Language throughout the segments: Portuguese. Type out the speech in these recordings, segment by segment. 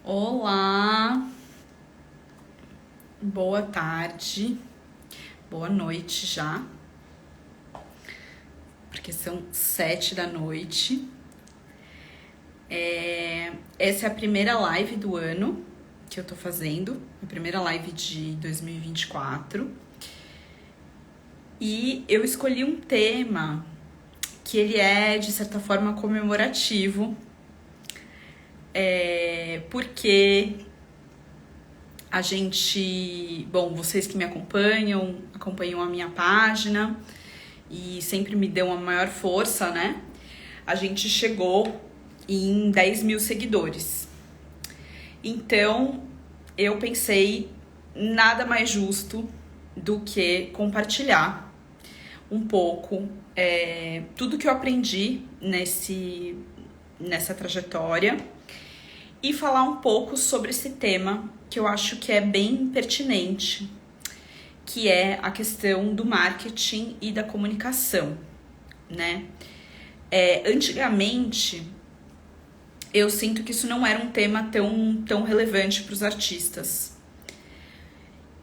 Olá, boa tarde, boa noite já, porque são 7 da noite. Essa é a primeira live do ano que eu tô fazendo, a primeira live de 2024. E eu escolhi um tema que ele é, de certa forma, comemorativo, porque a gente, vocês que me acompanham a minha página e sempre me dão a maior força, né? A gente chegou em 10 mil seguidores. Então, eu pensei nada mais justo do que compartilhar um pouco tudo que eu aprendi nessa trajetória e falar um pouco sobre esse tema que eu acho que é bem pertinente, que é a questão do marketing e da comunicação, né? Antigamente, eu sinto que isso não era um tema tão relevante para os artistas.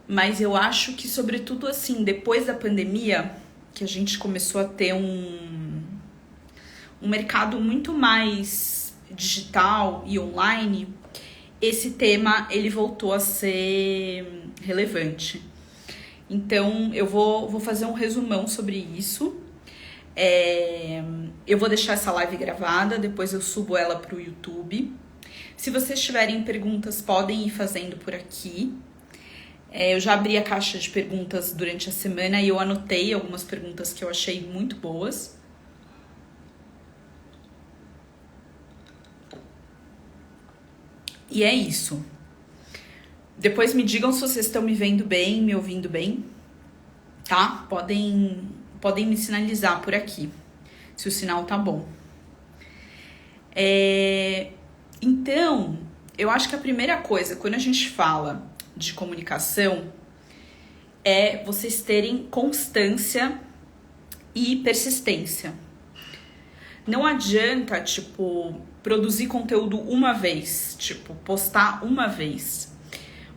Mas eu acho que, sobretudo assim, depois da pandemia, que a gente começou a ter um mercado muito mais digital e online, esse tema ele voltou a ser relevante. Então, eu vou fazer um resumão sobre isso. Eu vou deixar essa live gravada, depois eu subo ela para o YouTube. Se vocês tiverem perguntas, podem ir fazendo por aqui. Eu já abri a caixa de perguntas durante a semana e eu anotei algumas perguntas que eu achei muito boas. E é isso. Depois me digam se vocês estão me vendo bem, me ouvindo bem, tá? Podem me sinalizar por aqui, se o sinal tá bom. Então, eu acho que a primeira coisa, quando a gente fala de comunicação, é vocês terem constância e persistência. Não adianta, produzir conteúdo uma vez, postar uma vez.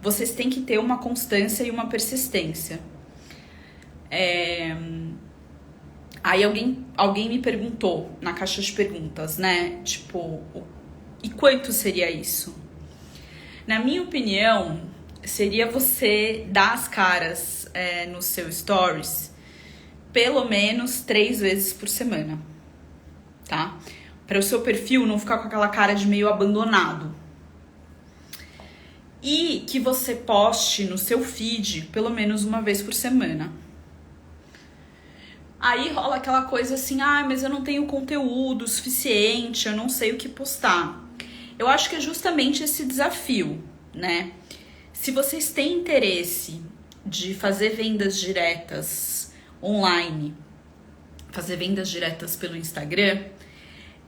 Vocês têm que ter uma constância e uma persistência. Aí alguém me perguntou na caixa de perguntas, né? E quanto seria isso? Na minha opinião, seria você dar as caras no seu stories pelo menos 3 vezes por semana, tá? Para o seu perfil não ficar com aquela cara de meio abandonado. E que você poste no seu feed pelo menos uma vez por semana. Aí rola aquela coisa assim, mas eu não tenho conteúdo suficiente, eu não sei o que postar. Eu acho que é justamente esse desafio, né? Se vocês têm interesse de fazer vendas diretas online, fazer vendas diretas pelo Instagram,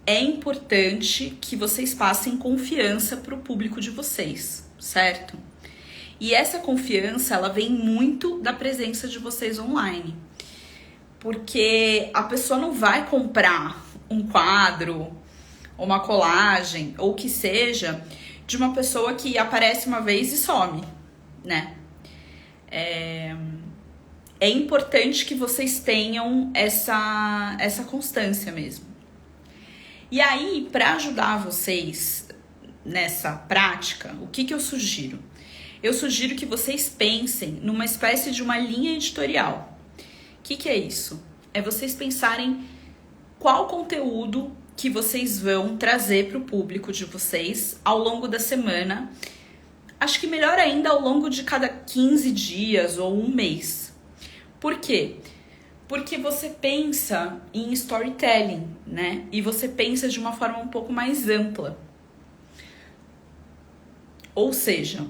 é importante que vocês passem confiança para o público de vocês, certo? E essa confiança, ela vem muito da presença de vocês online. Porque a pessoa não vai comprar um quadro, uma colagem, ou o que seja, de uma pessoa que aparece uma vez e some, né? É importante que vocês tenham essa constância mesmo. E aí, para ajudar vocês nessa prática, o que eu sugiro? Eu sugiro que vocês pensem numa espécie de uma linha editorial. O que é isso? É vocês pensarem qual conteúdo que vocês vão trazer para o público de vocês ao longo da semana. Acho que melhor ainda ao longo de cada 15 dias ou um mês. Por quê? Porque você pensa em storytelling, né? E você pensa de uma forma um pouco mais ampla. Ou seja,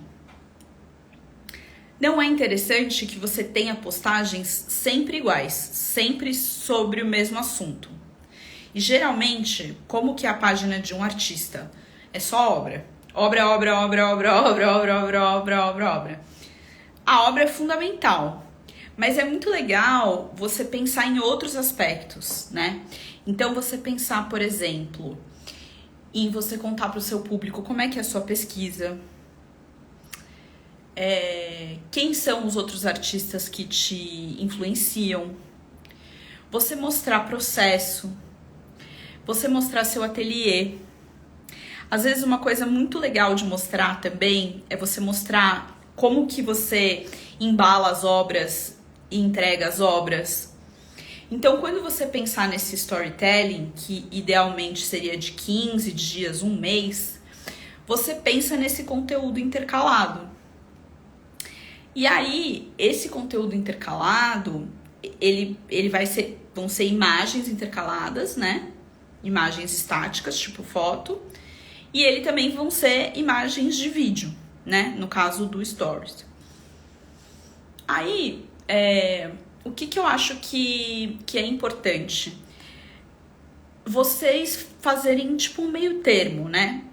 não é interessante que você tenha postagens sempre iguais, sempre sobre o mesmo assunto. E geralmente, como que é a página de um artista? É só obra. Obra, obra, obra, obra, obra, obra, obra, obra, obra, obra. A obra é fundamental. Mas é muito legal você pensar em outros aspectos, né? Então, você pensar, por exemplo, em você contar para o seu público como é que é a sua pesquisa, quem são os outros artistas que te influenciam, você mostrar processo, você mostrar seu ateliê. Às vezes uma coisa muito legal de mostrar também é você mostrar como que você embala as obras e entrega as obras. Então, quando você pensar nesse storytelling, que idealmente seria de 15 dias, um mês, você pensa nesse conteúdo intercalado. E aí, esse conteúdo intercalado, vão ser imagens intercaladas, né? Imagens estáticas, tipo foto. E ele também vão ser imagens de vídeo, né? No caso do Stories. Aí, o que eu acho que é importante? Vocês fazerem tipo um meio termo, né?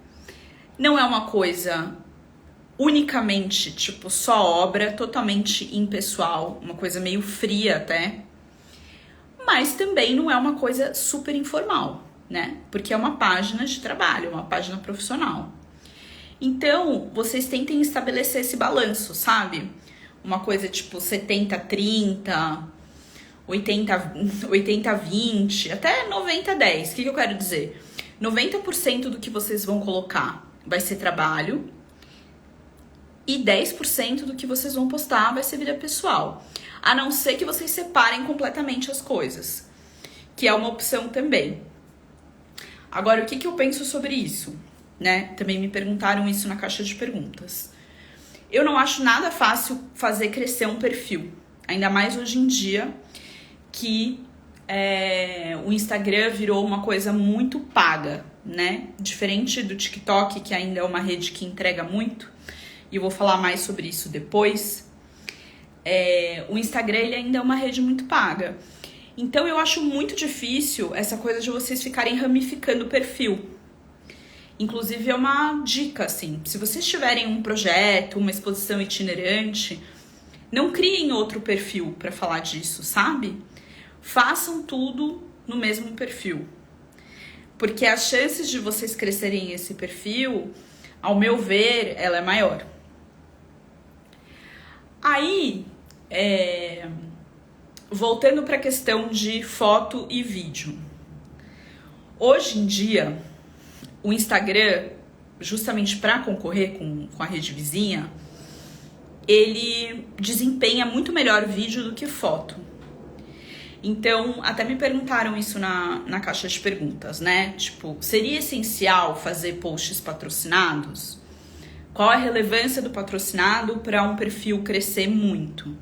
Não é uma coisa unicamente, tipo, só obra, totalmente impessoal, uma coisa meio fria até. Mas também não é uma coisa super informal, né? Porque é uma página de trabalho, uma página profissional. Então, vocês tentem estabelecer esse balanço, sabe? Uma coisa tipo 70-30, 80-20, até 90-10. O que eu quero dizer? 90% do que vocês vão colocar vai ser trabalho e 10% do que vocês vão postar vai ser vida pessoal. A não ser que vocês separem completamente as coisas, que é uma opção também. Agora, o que eu penso sobre isso? Né? Também me perguntaram isso na caixa de perguntas. Eu não acho nada fácil fazer crescer um perfil, ainda mais hoje em dia que o Instagram virou uma coisa muito paga, né? Diferente do TikTok, que ainda é uma rede que entrega muito, e eu vou falar mais sobre isso depois. O Instagram ele ainda é uma rede muito paga. Então eu acho muito difícil essa coisa de vocês ficarem ramificando o perfil. Inclusive é uma dica, assim, se vocês tiverem um projeto, uma exposição itinerante, não criem outro perfil para falar disso, sabe? Façam tudo no mesmo perfil. Porque as chances de vocês crescerem esse perfil, ao meu ver, ela é maior. Aí, voltando para a questão de foto e vídeo. Hoje em dia, o Instagram, justamente para concorrer com a rede vizinha, ele desempenha muito melhor vídeo do que foto. Então, até me perguntaram isso na caixa de perguntas, né? Tipo, seria essencial fazer posts patrocinados? Qual a relevância do patrocinado para um perfil crescer muito?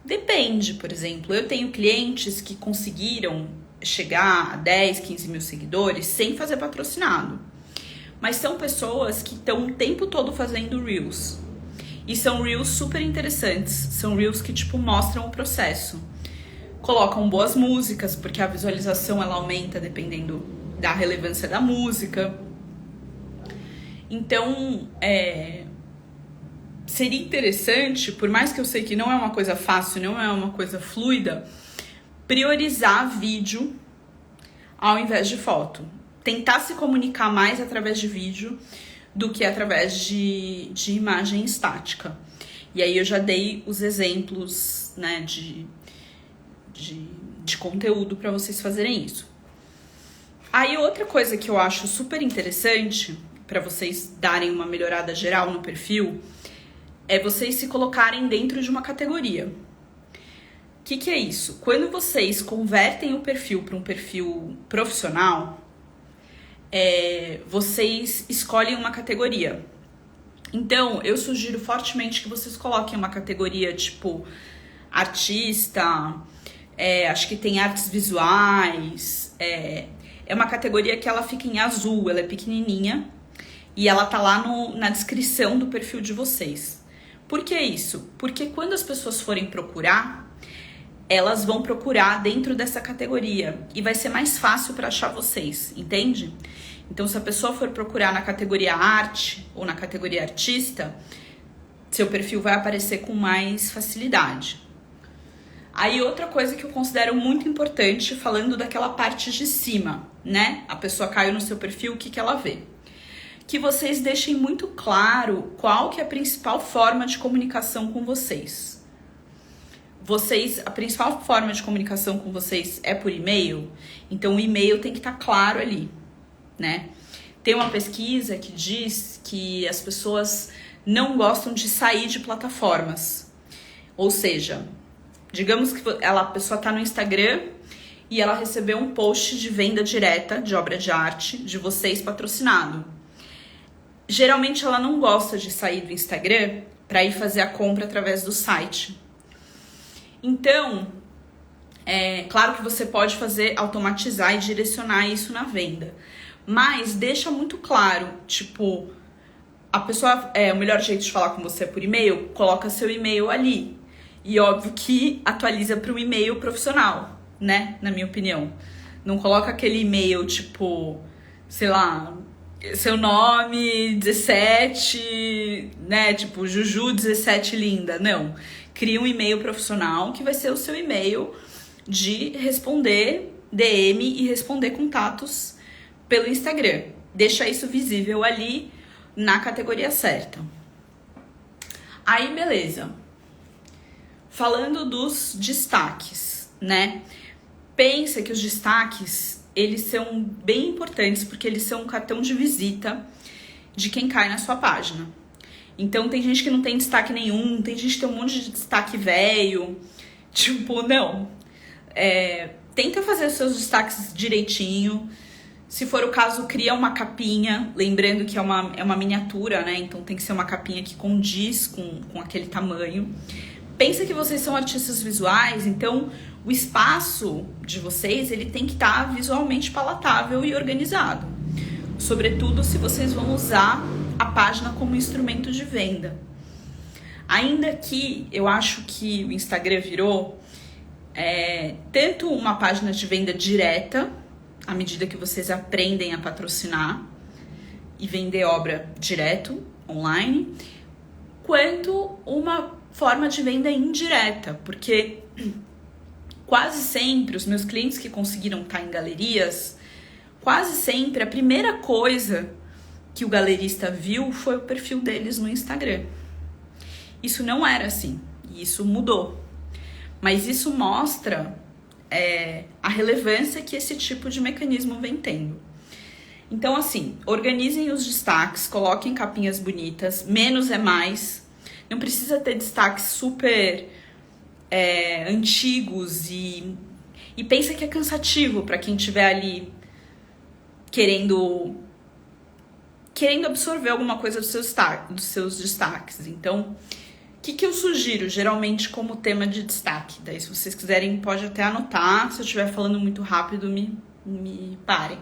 Depende, por exemplo, eu tenho clientes que conseguiram chegar a 10, 15 mil seguidores sem fazer patrocinado. Mas são pessoas que estão o tempo todo fazendo Reels. E são Reels super interessantes. São Reels que, tipo, mostram o processo. Colocam boas músicas, porque a visualização ela aumenta dependendo da relevância da música. Então, seria interessante, por mais que eu sei que não é uma coisa fácil, não é uma coisa fluida, priorizar vídeo ao invés de foto. Tentar se comunicar mais através de vídeo do que através de imagem estática. E aí eu já dei os exemplos, né, de conteúdo para vocês fazerem isso. Aí outra coisa que eu acho super interessante para vocês darem uma melhorada geral no perfil é vocês se colocarem dentro de uma categoria. O que é isso? Quando vocês convertem o perfil para um perfil profissional, vocês escolhem uma categoria. Então, eu sugiro fortemente que vocês coloquem uma categoria tipo artista, acho que tem artes visuais, é uma categoria que ela fica em azul, ela é pequenininha e ela tá lá na descrição do perfil de vocês. Por que isso? Porque quando as pessoas forem procurar, elas vão procurar dentro dessa categoria e vai ser mais fácil para achar vocês, entende? Então, se a pessoa for procurar na categoria arte ou na categoria artista, seu perfil vai aparecer com mais facilidade. Aí outra coisa que eu considero muito importante, falando daquela parte de cima, né? A pessoa caiu no seu perfil, o que que ela vê? Que vocês deixem muito claro qual que é a principal forma de comunicação com vocês. A principal forma de comunicação com vocês é por e-mail, então o e-mail tem que estar claro ali, né? Tem uma pesquisa que diz que as pessoas não gostam de sair de plataformas. Ou seja, digamos que a pessoa está no Instagram e ela recebeu um post de venda direta de obra de arte de vocês patrocinado. Geralmente ela não gosta de sair do Instagram para ir fazer a compra através do site. Então, claro que você pode automatizar e direcionar isso na venda. Mas deixa muito claro, tipo, a pessoa, o melhor jeito de falar com você é por e-mail, coloca seu e-mail ali. E óbvio que atualiza para um e-mail profissional, né? Na minha opinião. Não coloca aquele e-mail, tipo, sei lá, seu nome 17, né? Tipo, Juju 17 linda. Não. Cria um e-mail profissional que vai ser o seu e-mail de responder DM e responder contatos pelo Instagram. Deixa isso visível ali na categoria certa. Aí, beleza. Falando dos destaques, né? Pensa que os destaques, eles são bem importantes porque eles são um cartão de visita de quem cai na sua página. Então, tem gente que não tem destaque nenhum, tem gente que tem um monte de destaque velho. Tipo, não. Tenta fazer os seus destaques direitinho. Se for o caso, cria uma capinha, lembrando que é uma miniatura, né? Então tem que ser uma capinha que condiz com aquele tamanho. Pensa que vocês são artistas visuais, então o espaço de vocês ele tem que estar visualmente palatável e organizado. Sobretudo se vocês vão usar a página como instrumento de venda. Ainda que eu acho que o Instagram virou tanto uma página de venda direta, à medida que vocês aprendem a patrocinar e vender obra direto, online, quanto uma forma de venda indireta, porque quase sempre os meus clientes que conseguiram estar em galerias, quase sempre a primeira coisa que o galerista viu foi o perfil deles no Instagram. Isso não era assim, e isso mudou. Mas isso mostra a relevância que esse tipo de mecanismo vem tendo. Então, assim, organizem os destaques, coloquem capinhas bonitas, menos é mais. Não precisa ter destaques super antigos e pensa que é cansativo para quem estiver ali querendo absorver alguma coisa dos seus destaques. Então, o que eu sugiro, geralmente, como tema de destaque? Daí, se vocês quiserem, pode até anotar. Se eu estiver falando muito rápido, me parem.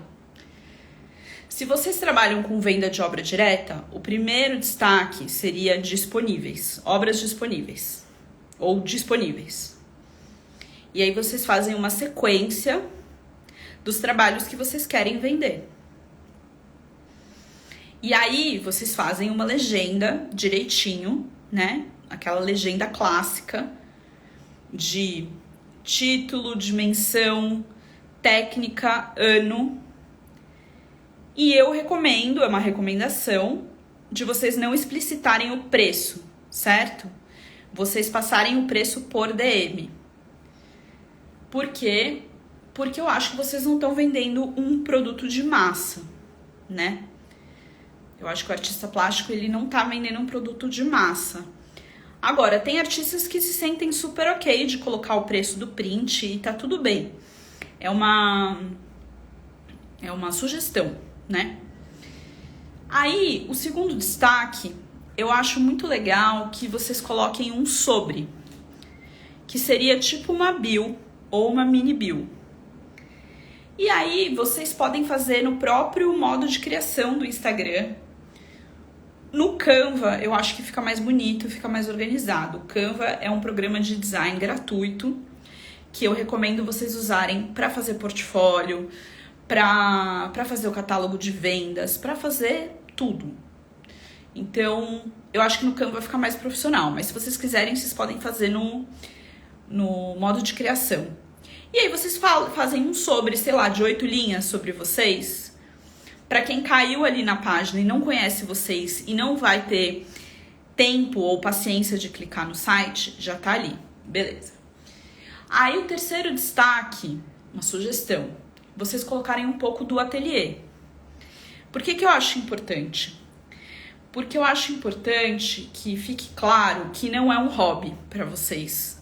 Se vocês trabalham com venda de obra direta, o primeiro destaque seria disponíveis, obras disponíveis ou disponíveis. E aí vocês fazem uma sequência dos trabalhos que vocês querem vender. E aí vocês fazem uma legenda direitinho, né? Aquela legenda clássica de título, dimensão, técnica, ano. E eu recomendo, é uma recomendação, de vocês não explicitarem o preço, certo? Vocês passarem o preço por DM. Por quê? Porque eu acho que vocês não estão vendendo um produto de massa, né? Eu acho que o artista plástico, ele não tá vendendo um produto de massa. Agora, tem artistas que se sentem super ok de colocar o preço do print e tá tudo bem. É uma sugestão, né? Aí, o segundo destaque, eu acho muito legal que vocês coloquem um sobre, que seria tipo uma bio ou uma mini bio. E aí, vocês podem fazer no próprio modo de criação do Instagram. No Canva, eu acho que fica mais bonito, fica mais organizado. O Canva é um programa de design gratuito que eu recomendo vocês usarem para fazer portfólio, para fazer o catálogo de vendas, para fazer tudo. Então, eu acho que no Canva fica mais profissional, mas se vocês quiserem, vocês podem fazer no no modo de criação. E aí vocês fazem um sobre, sei lá, de 8 linhas sobre vocês. Para quem caiu ali na página e não conhece vocês e não vai ter tempo ou paciência de clicar no site, já tá ali, beleza. Aí o terceiro destaque, uma sugestão, vocês colocarem um pouco do ateliê. Por que eu acho importante? Porque eu acho importante que fique claro que não é um hobby para vocês.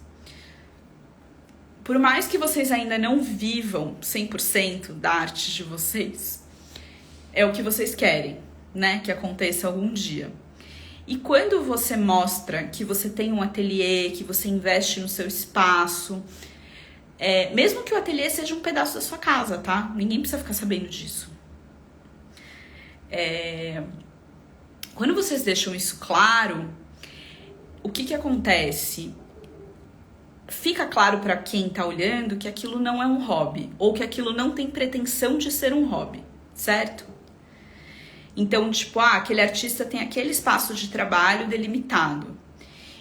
Por mais que vocês ainda não vivam 100% da arte de vocês, é o que vocês querem, né? Que aconteça algum dia. E quando você mostra que você tem um ateliê, que você investe no seu espaço, mesmo que o ateliê seja um pedaço da sua casa, tá? Ninguém precisa ficar sabendo disso. Quando vocês deixam isso claro, o que acontece? Fica claro para quem tá olhando que aquilo não é um hobby, ou que aquilo não tem pretensão de ser um hobby, certo? Então, tipo, aquele artista tem aquele espaço de trabalho delimitado.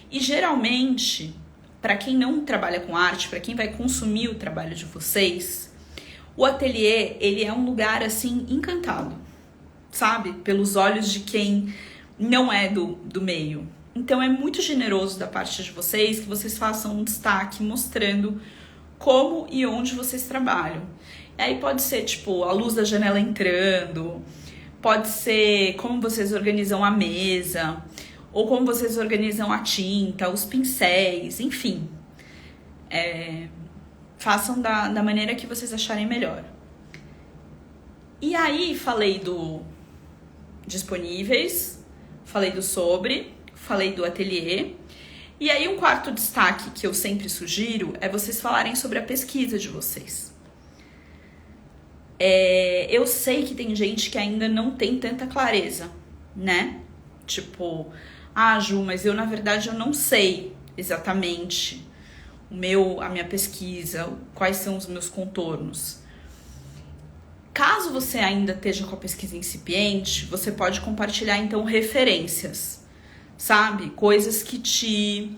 E geralmente, para quem não trabalha com arte, para quem vai consumir o trabalho de vocês, o ateliê, ele é um lugar, assim, encantado, sabe? Pelos olhos de quem não é do meio. Então, é muito generoso da parte de vocês que vocês façam um destaque mostrando como e onde vocês trabalham. E aí pode ser, tipo, a luz da janela entrando, pode ser como vocês organizam a mesa, ou como vocês organizam a tinta, os pincéis, enfim. Façam da maneira que vocês acharem melhor. E aí, falei do disponíveis, falei do sobre, falei do ateliê. E aí, um quarto destaque que eu sempre sugiro é vocês falarem sobre a pesquisa de vocês. Eu sei que tem gente que ainda não tem tanta clareza, né? Tipo, Ju, mas na verdade eu não sei exatamente a minha pesquisa, quais são os meus contornos. Caso você ainda esteja com a pesquisa incipiente, você pode compartilhar então referências, sabe? Coisas que te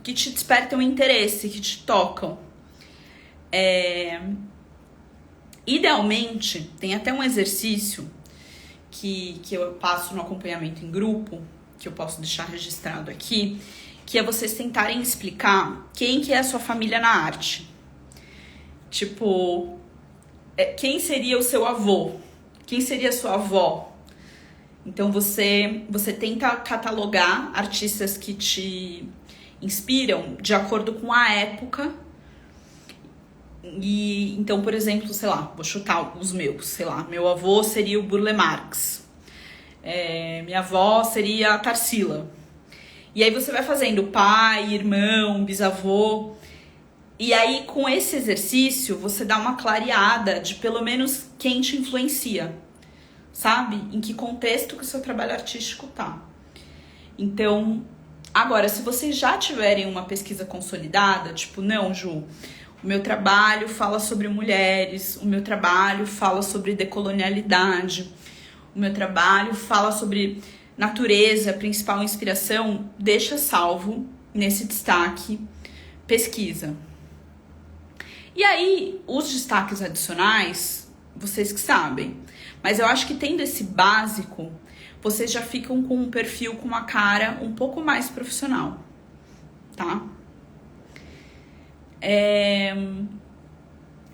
despertam interesse, que te tocam. Idealmente, tem até um exercício que eu passo no acompanhamento em grupo, que eu posso deixar registrado aqui, que é vocês tentarem explicar quem que é a sua família na arte. Tipo, quem seria o seu avô? Quem seria a sua avó? Então, você tenta catalogar artistas que te inspiram de acordo com a época. E então, por exemplo, sei lá, vou chutar os meus, sei lá, meu avô seria o Burle Marx, minha avó seria a Tarsila. E aí você vai fazendo pai, irmão, bisavô. E aí, com esse exercício, você dá uma clareada de pelo menos quem te influencia. Sabe? Em que contexto que o seu trabalho artístico tá. Então, agora, se vocês já tiverem uma pesquisa consolidada, tipo, não, Ju, o meu trabalho fala sobre mulheres, o meu trabalho fala sobre decolonialidade, o meu trabalho fala sobre natureza, principal inspiração, deixa salvo nesse destaque pesquisa. E aí, os destaques adicionais, vocês que sabem. Mas eu acho que tendo esse básico, vocês já ficam com um perfil, com uma cara um pouco mais profissional, tá?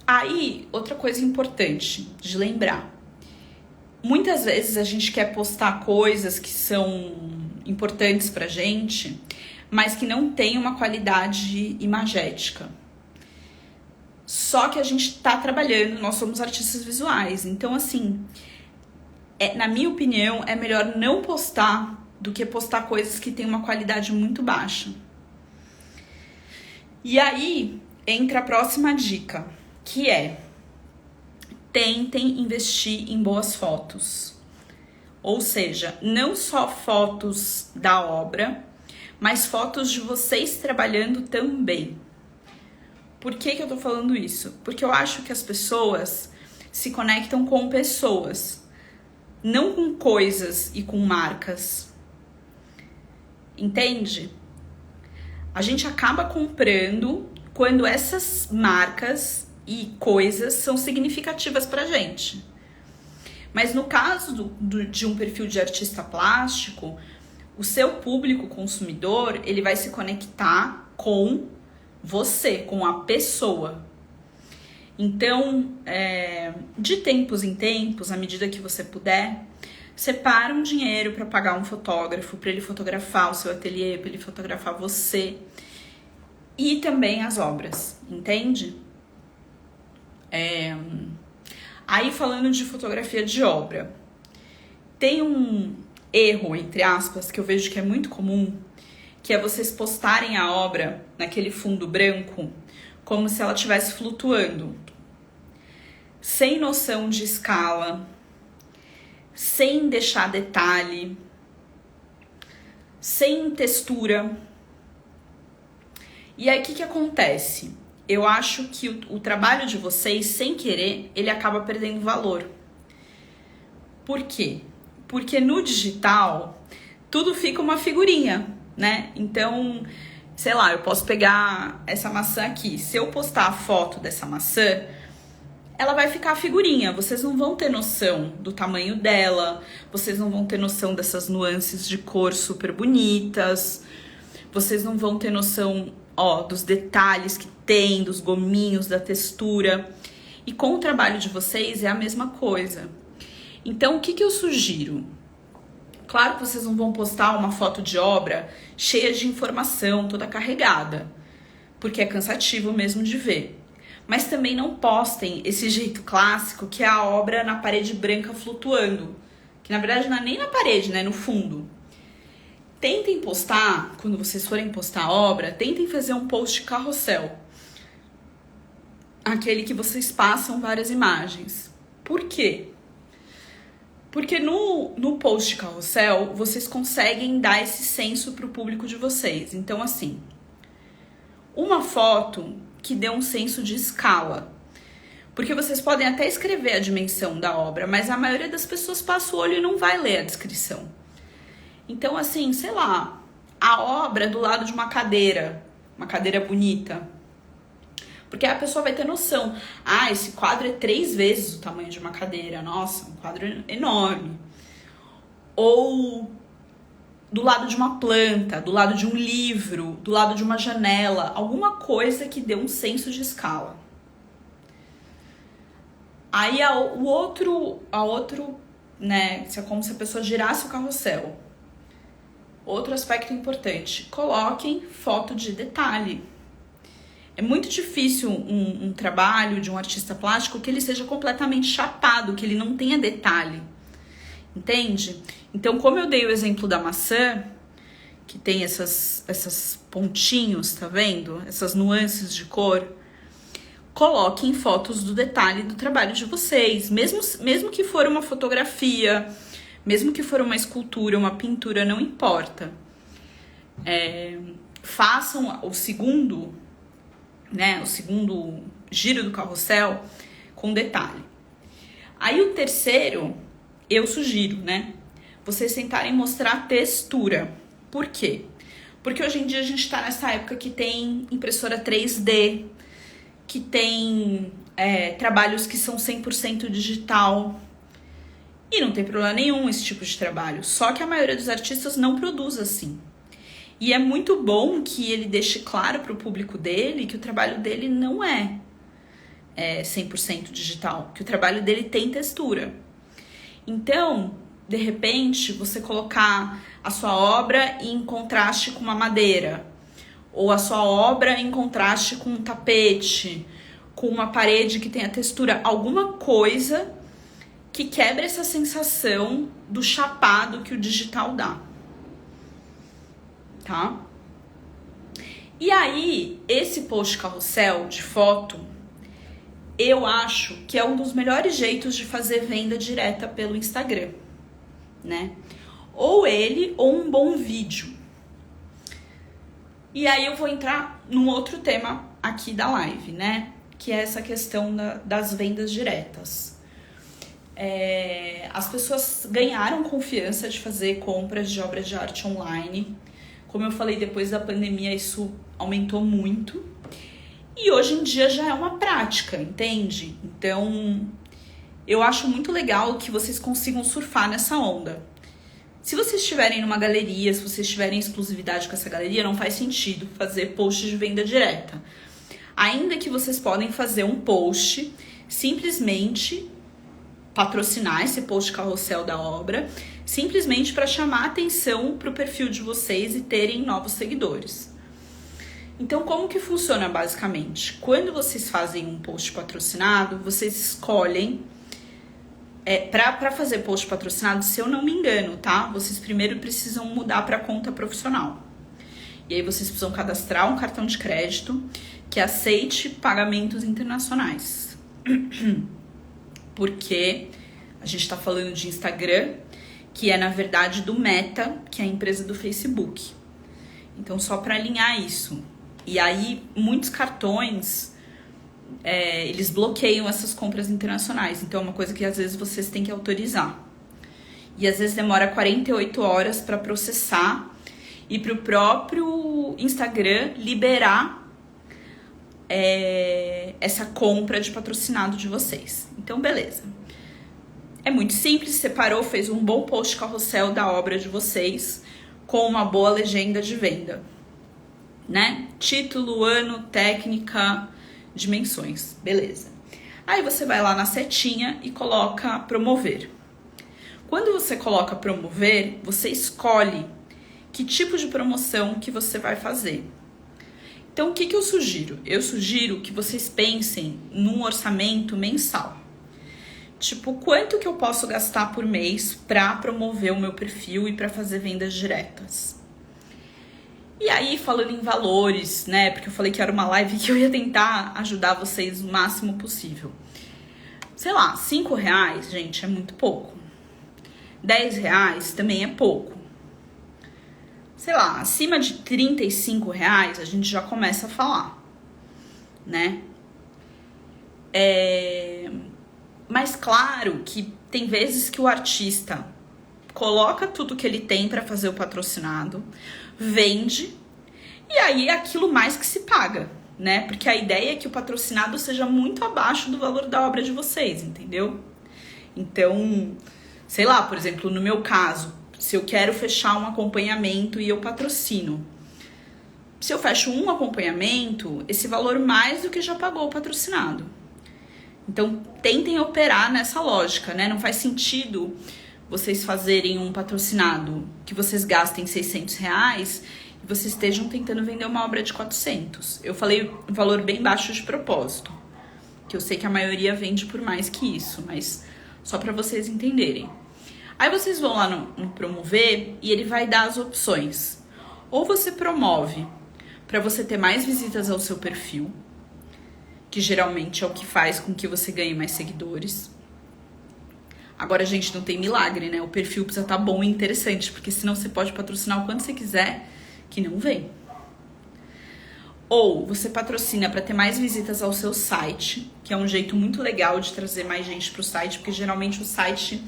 Aí, outra coisa importante de lembrar. Muitas vezes a gente quer postar coisas que são importantes pra gente, mas que não tem uma qualidade imagética. Só que a gente tá trabalhando, nós somos artistas visuais. Então, assim, na minha opinião, é melhor não postar do que postar coisas que têm uma qualidade muito baixa. E aí, entra a próxima dica, que é: tentem investir em boas fotos. Ou seja, não só fotos da obra, mas fotos de vocês trabalhando também. Por que eu tô falando isso? Porque eu acho que as pessoas se conectam com pessoas, não com coisas e com marcas. Entende? A gente acaba comprando quando essas marcas e coisas são significativas pra gente. Mas no caso de um perfil de artista plástico, o seu público consumidor, ele vai se conectar com você, com a pessoa. Então, de tempos em tempos, à medida que você puder, separa um dinheiro para pagar um fotógrafo, para ele fotografar o seu ateliê, para ele fotografar você e também as obras, entende? Aí, falando de fotografia de obra, tem um erro, entre aspas, que eu vejo que é muito comum, que é vocês postarem a obra naquele fundo branco como se ela estivesse flutuando, sem noção de escala, sem deixar detalhe, sem textura. E aí, o que acontece? Eu acho que o trabalho de vocês, sem querer, ele acaba perdendo valor. Por quê? Porque no digital, tudo fica uma figurinha, né? Então, sei lá, eu posso pegar essa maçã aqui. Se eu postar a foto dessa maçã, ela vai ficar a figurinha. Vocês não vão ter noção do tamanho dela, vocês não vão ter noção dessas nuances de cor super bonitas, vocês não vão ter noção, dos detalhes que tem, dos gominhos, da textura. E com o trabalho de vocês é a mesma coisa. Então, o que eu sugiro? Claro que vocês não vão postar uma foto de obra cheia de informação, toda carregada, porque é cansativo mesmo de ver. Mas também não postem esse jeito clássico, que é a obra na parede branca flutuando. Que na verdade não é nem na parede, né? No fundo. Tentem postar, quando vocês forem postar a obra, tentem fazer um post carrossel. Aquele que vocês passam várias imagens. Por quê? Porque no post carrossel, vocês conseguem dar esse senso para o público de vocês. Então, assim, uma foto que dê um senso de escala. Porque vocês podem até escrever a dimensão da obra, mas a maioria das pessoas passa o olho e não vai ler a descrição. Então, assim, sei lá, a obra do lado de uma cadeira bonita. Porque a pessoa vai ter noção. Esse quadro é 3 vezes o tamanho de uma cadeira. Nossa, um quadro enorme. Ou do lado de uma planta, do lado de um livro, do lado de uma janela. Alguma coisa que dê um senso de escala. Aí o outro, né, é como se a pessoa girasse o carrossel. Outro aspecto importante, coloquem foto de detalhe. É muito difícil um trabalho de um artista plástico que ele seja completamente chapado, que ele não tenha detalhe. Entende? Então, como eu dei o exemplo da maçã, que tem essas pontinhos, tá vendo? Essas nuances de cor. Coloquem fotos do detalhe do trabalho de vocês. Mesmo que for uma fotografia, mesmo que for uma escultura, uma pintura, não importa. Façam o segundo giro do carrossel com detalhe. Aí o terceiro, eu sugiro, né? Vocês tentarem mostrar textura. Por quê? Porque hoje em dia a gente tá nessa época que tem impressora 3D, que tem trabalhos que são 100% digital. E não tem problema nenhum esse tipo de trabalho. Só que a maioria dos artistas não produz assim. E é muito bom que ele deixe claro para o público dele que o trabalho dele não é 100% digital. Que o trabalho dele tem textura. Então, de repente, você colocar a sua obra em contraste com uma madeira. Ou a sua obra em contraste com um tapete. Com uma parede que tenha textura. Alguma coisa que quebra essa sensação do chapado que o digital dá, tá? E aí, esse post carrossel de foto, eu acho que é um dos melhores jeitos de fazer venda direta pelo Instagram, né? Ou ele, ou um bom vídeo. E aí eu vou entrar num outro tema aqui da live, né? Que é essa questão das vendas diretas. As pessoas ganharam confiança de fazer compras de obras de arte online Como eu falei, depois da pandemia isso aumentou muito. E hoje em dia já é uma prática, entende? Então, eu acho muito legal que vocês consigam surfar nessa onda. Se vocês estiverem numa galeria, se vocês tiverem exclusividade com essa galeria, não faz sentido fazer post de venda direta. Ainda que vocês podem fazer um post, simplesmente patrocinar esse post carrossel da obra, simplesmente para chamar a atenção para o perfil de vocês e terem novos seguidores. Então, como que funciona basicamente? Quando vocês fazem um post patrocinado, vocês escolhem... para fazer post patrocinado, se eu não me engano, tá? Vocês primeiro precisam mudar para conta profissional. E aí vocês precisam cadastrar um cartão de crédito que aceite pagamentos internacionais. Porque a gente tá falando de Instagram, que é na verdade do Meta, que é a empresa do Facebook. Então, só para alinhar isso. E aí, muitos cartões... eles bloqueiam essas compras internacionais. Então é uma coisa que às vezes vocês têm que autorizar. E às vezes demora 48 horas para processar e para o próprio Instagram liberar essa compra de patrocinado de vocês. Então, beleza. É muito simples, separou, fez um bom post carrossel da obra de vocês com uma boa legenda de venda, né? Título, ano, técnica... dimensões, beleza. Aí você vai lá na setinha e coloca promover. Quando você coloca promover, você escolhe que tipo de promoção que você vai fazer. Então, o que eu sugiro? Eu sugiro que vocês pensem num orçamento mensal. Tipo, quanto que eu posso gastar por mês para promover o meu perfil e para fazer vendas diretas? E aí, falando em valores, né? Porque eu falei que era uma live que eu ia tentar ajudar vocês o máximo possível. Sei lá, R$5, gente, é muito pouco. R$10 também é pouco. Sei lá, acima de R$35 a gente já começa a falar, né? Mas claro que tem vezes que o artista coloca tudo que ele tem para fazer o patrocinado, vende, e aí é aquilo mais que se paga, né? Porque a ideia é que o patrocinado seja muito abaixo do valor da obra de vocês, entendeu? Então, sei lá, por exemplo, no meu caso, se eu quero fechar um acompanhamento e eu patrocino, se eu fecho um acompanhamento, esse valor mais do que já pagou o patrocinado. Então, tentem operar nessa lógica, né? Não faz sentido vocês fazerem um patrocinado que vocês gastem R$600 e vocês estejam tentando vender uma obra de 400. Eu falei um valor bem baixo de propósito, que eu sei que a maioria vende por mais que isso, mas só para vocês entenderem. Aí vocês vão lá no promover e ele vai dar as opções. Ou você promove para você ter mais visitas ao seu perfil, que geralmente é o que faz com que você ganhe mais seguidores. Agora, gente, não tem milagre, né? O perfil precisa estar bom e interessante, porque senão você pode patrocinar o quanto você quiser, que não vem. Ou você patrocina para ter mais visitas ao seu site, que é um jeito muito legal de trazer mais gente para o site, porque geralmente o site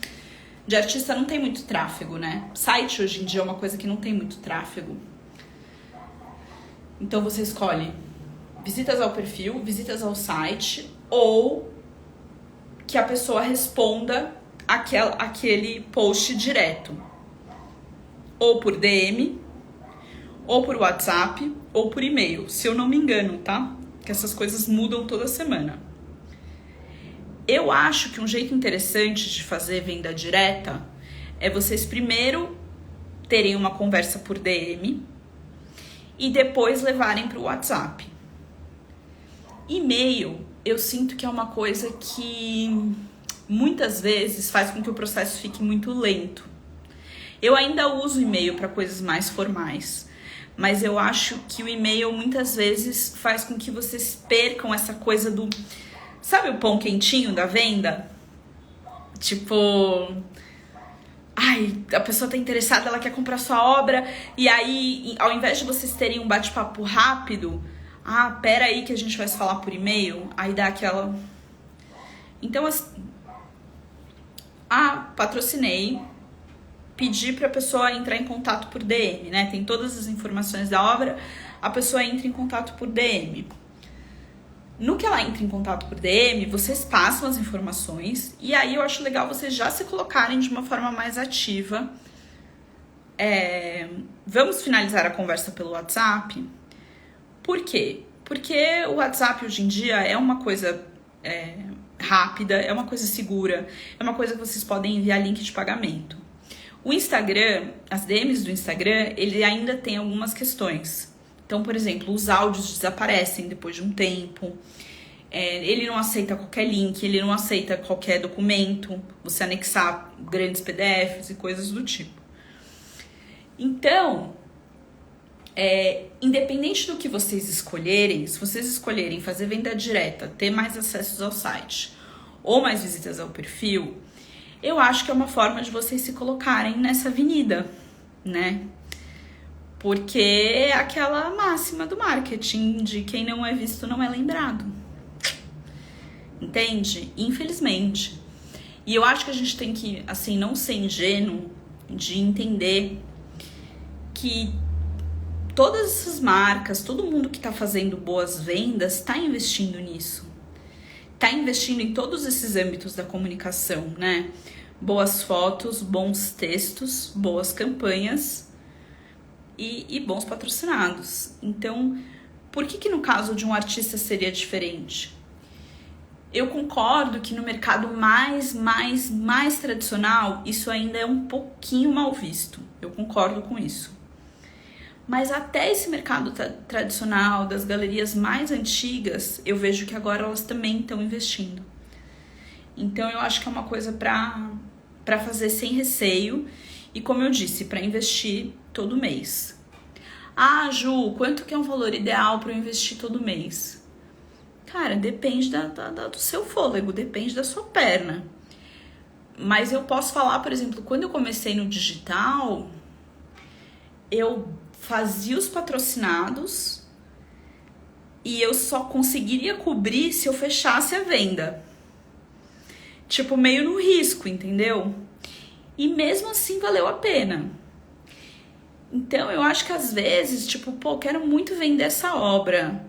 de artista não tem muito tráfego, né? Site hoje em dia é uma coisa que não tem muito tráfego. Então você escolhe visitas ao perfil, visitas ao site, ou que a pessoa responda aquele post direto. Ou por DM, ou por WhatsApp, ou por e-mail. Se eu não me engano, tá? Que essas coisas mudam toda semana. Eu acho que um jeito interessante de fazer venda direta é vocês primeiro terem uma conversa por DM e depois levarem para o WhatsApp. E-mail, eu sinto que é uma coisa que muitas vezes faz com que o processo fique muito lento. Eu ainda uso e-mail para coisas mais formais, mas eu acho que o e-mail muitas vezes faz com que vocês percam essa coisa do... Sabe o pão quentinho da venda? Tipo... Ai, a pessoa tá interessada, ela quer comprar sua obra, e aí, ao invés de vocês terem um bate-papo rápido, pera aí que a gente vai se falar por e-mail, aí dá aquela... Então, patrocinei, pedir para a pessoa entrar em contato por DM, né? Tem todas as informações da obra, a pessoa entra em contato por DM. No que ela entra em contato por DM, vocês passam as informações e aí eu acho legal vocês já se colocarem de uma forma mais ativa. Vamos finalizar a conversa pelo WhatsApp? Por quê? Porque o WhatsApp hoje em dia é uma coisa rápida, é uma coisa segura, é uma coisa que vocês podem enviar link de pagamento. O Instagram, as DMs do Instagram, ele ainda tem algumas questões. Então, por exemplo, os áudios desaparecem depois de um tempo. Ele não aceita qualquer link, ele não aceita qualquer documento, você anexar grandes PDFs e coisas do tipo. Então, independente do que vocês escolherem, se vocês escolherem fazer venda direta, ter mais acessos ao site ou mais visitas ao perfil, eu acho que é uma forma de vocês se colocarem nessa avenida, né? Porque é aquela máxima do marketing de quem não é visto não é lembrado. Entende? Infelizmente. E eu acho que a gente tem que, assim, não ser ingênuo de entender que todas essas marcas, todo mundo que tá fazendo boas vendas tá investindo nisso. Tá investindo em todos esses âmbitos da comunicação, né? Boas fotos, bons textos, boas campanhas e bons patrocinados. Então, por que no caso de um artista seria diferente? Eu concordo que no mercado mais tradicional, isso ainda é um pouquinho mal visto. Eu concordo com isso. Mas até esse mercado tradicional, das galerias mais antigas, eu vejo que agora elas também estão investindo. Então, eu acho que é uma coisa para fazer sem receio. E como eu disse, para investir todo mês. Ah, Ju, quanto que é um valor ideal para eu investir todo mês? Cara, depende do seu fôlego, depende da sua perna. Mas eu posso falar, por exemplo, quando eu comecei no digital, eu fazia os patrocinados e eu só conseguiria cobrir se eu fechasse a venda. Tipo, meio no risco, entendeu? E mesmo assim valeu a pena. Então eu acho que às vezes, tipo, quero muito vender essa obra.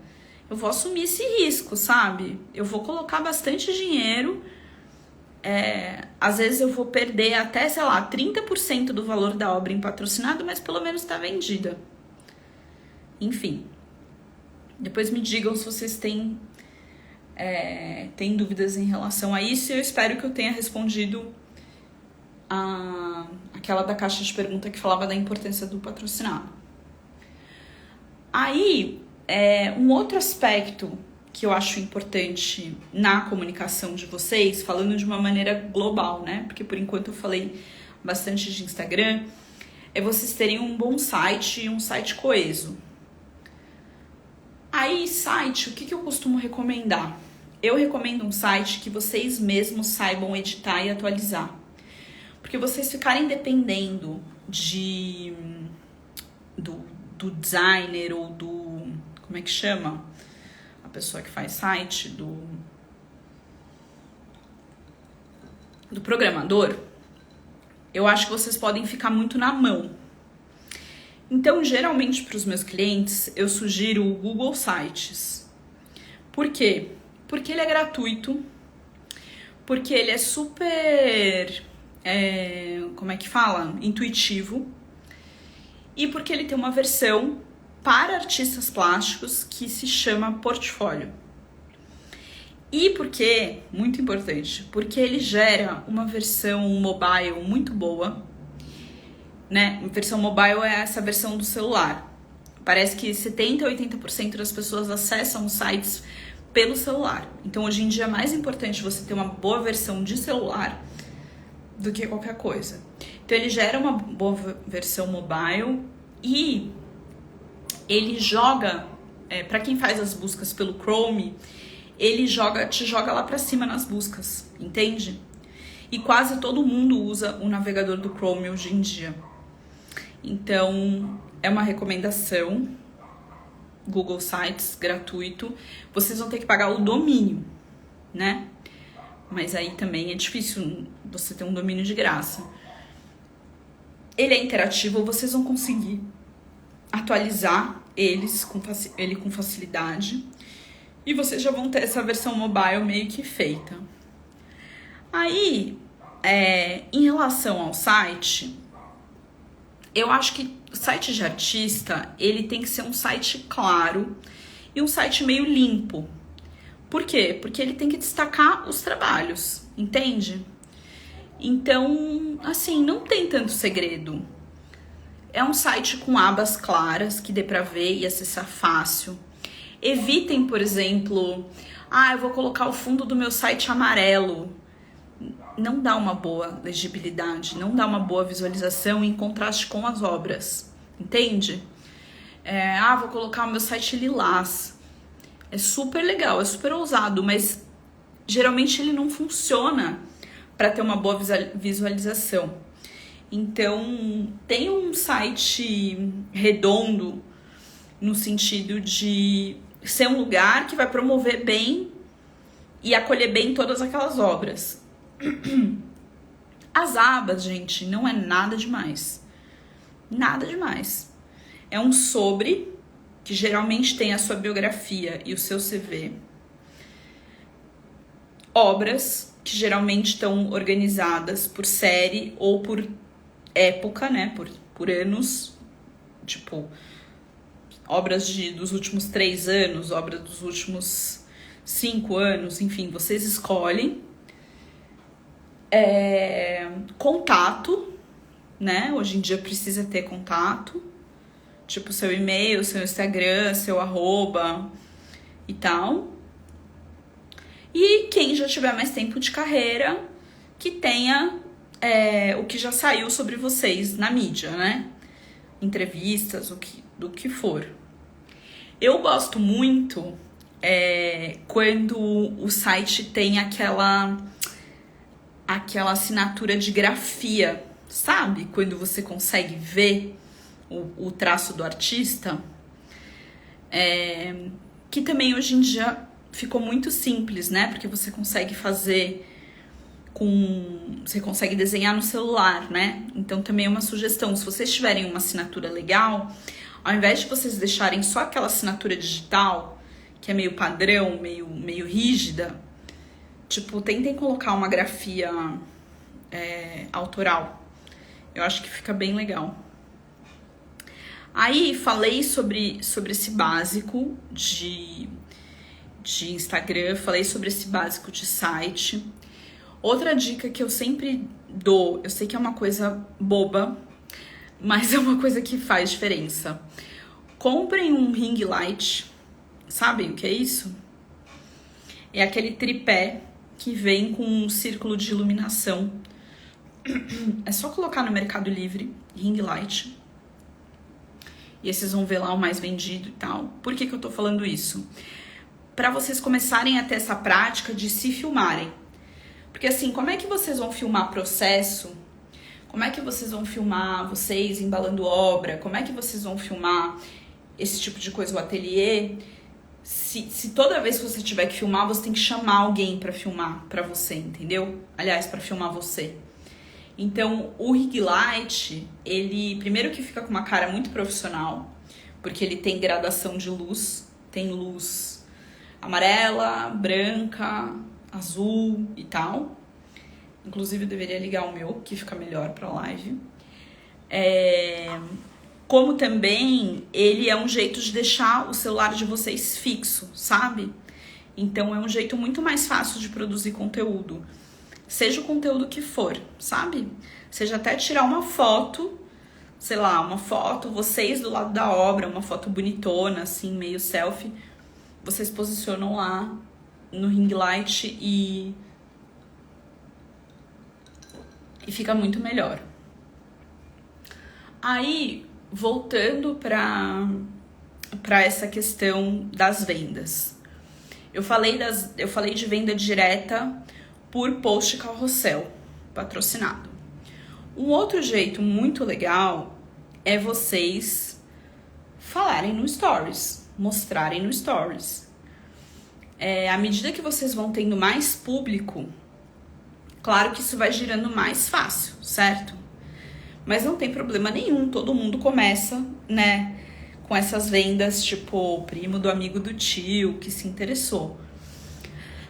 Eu vou assumir esse risco, sabe? Eu vou colocar bastante dinheiro. Às vezes eu vou perder até, sei lá, 30% do valor da obra em patrocinado, mas pelo menos tá vendida. Enfim. Depois me digam se vocês têm dúvidas em relação a isso. Eu espero que eu tenha respondido aquela da caixa de pergunta que falava da importância do patrocinado. Aí, um outro aspecto que eu acho importante na comunicação de vocês, falando de uma maneira global, né? Porque por enquanto eu falei bastante de Instagram, é vocês terem um bom site e um site coeso. Aí, site, o que eu costumo recomendar? Eu recomendo um site que vocês mesmos saibam editar e atualizar. Porque vocês ficarem dependendo do designer ou do... Como é que chama? A pessoa que faz site, do programador. Eu acho que vocês podem ficar muito na mão. Então, geralmente, para os meus clientes, eu sugiro o Google Sites. Por quê? Porque ele é gratuito. Porque ele é super... como é que fala? Intuitivo. E porque ele tem uma versão para artistas plásticos que se chama Portfólio. E porque, muito importante, porque ele gera uma versão mobile muito boa, né? A versão mobile é essa versão do celular. Parece que 70% a 80% das pessoas acessam os sites pelo celular. Então, hoje em dia, é mais importante você ter uma boa versão de celular do que qualquer coisa. Então, ele gera uma boa versão mobile e ele joga, para quem faz as buscas pelo Chrome, ele te joga lá para cima nas buscas, entende? E quase todo mundo usa o navegador do Chrome hoje em dia. Então, é uma recomendação. Google Sites, gratuito. Vocês vão ter que pagar o domínio, né? Mas aí também é difícil você ter um domínio de graça. Ele é interativo, vocês vão conseguir atualizar ele com facilidade. E vocês já vão ter essa versão mobile meio que feita. Aí, em relação ao site, eu acho que o site de artista, ele tem que ser um site claro e um site meio limpo. Por quê? Porque ele tem que destacar os trabalhos, entende? Então, assim, não tem tanto segredo. É um site com abas claras, que dê pra ver e acessar fácil. Evitem, por exemplo, eu vou colocar o fundo do meu site amarelo. Não dá uma boa legibilidade, não dá uma boa visualização em contraste com as obras, entende? Vou colocar o meu site lilás. É super legal, é super ousado, mas geralmente ele não funciona para ter uma boa visualização. Então, tem um site redondo no sentido de ser um lugar que vai promover bem e acolher bem todas aquelas obras. As abas, gente, não é nada demais. Nada demais. É um sobre, que geralmente tem a sua biografia e o seu CV. Obras, que geralmente estão organizadas por série ou por época, né? Por anos. Tipo, obras dos últimos 3 anos, obras dos últimos 5 anos, enfim, vocês escolhem. Contato, né? Hoje em dia precisa ter contato, tipo seu e-mail, seu Instagram, seu arroba e tal. E quem já tiver mais tempo de carreira, que tenha o que já saiu sobre vocês na mídia, né? Entrevistas, do que for. Eu gosto muito quando o site tem aquela assinatura de grafia, sabe? Quando você consegue ver o traço do artista. Que também hoje em dia ficou muito simples, né? Porque você consegue fazer você consegue desenhar no celular, né? Então também é uma sugestão. Se vocês tiverem uma assinatura legal, ao invés de vocês deixarem só aquela assinatura digital, que é meio padrão, meio rígida, tipo, tentem colocar uma grafia autoral. Eu acho que fica bem legal. Aí, falei sobre esse básico de Instagram, falei sobre esse básico de site. Outra dica que eu sempre dou, eu sei que é uma coisa boba, mas é uma coisa que faz diferença. Comprem um ring light. Sabem o que é isso? É aquele tripé que vem com um círculo de iluminação. É só colocar no Mercado Livre, ring light. E aí vocês vão ver lá o mais vendido e tal. Por que eu tô falando isso? Para vocês começarem a ter essa prática de se filmarem. Porque assim, como é que vocês vão filmar processo? Como é que vocês vão filmar vocês embalando obra? Como é que vocês vão filmar esse tipo de coisa, o ateliê? Se toda vez que você tiver que filmar, você tem que chamar alguém pra filmar pra você, entendeu? Aliás, pra filmar você. Então, o ring light, ele primeiro que fica com uma cara muito profissional, porque ele tem gradação de luz, tem luz amarela, branca, azul e tal. Inclusive, eu deveria ligar o meu, que fica melhor pra live. Como também, ele é um jeito de deixar o celular de vocês fixo, sabe? Então, é um jeito muito mais fácil de produzir conteúdo. Seja o conteúdo que for, sabe? Seja até tirar uma foto, sei lá, uma foto, vocês do lado da obra, uma foto bonitona, assim, meio selfie. Vocês posicionam lá no ring light e fica muito melhor. Aí, voltando para essa questão das vendas. Eu falei de venda direta por post carrossel patrocinado. Um outro jeito muito legal é vocês falarem no Stories, mostrarem no Stories. À medida que vocês vão tendo mais público, claro que isso vai girando mais fácil, certo? Mas não tem problema nenhum, todo mundo começa, né, com essas vendas, tipo, primo do amigo do tio que se interessou.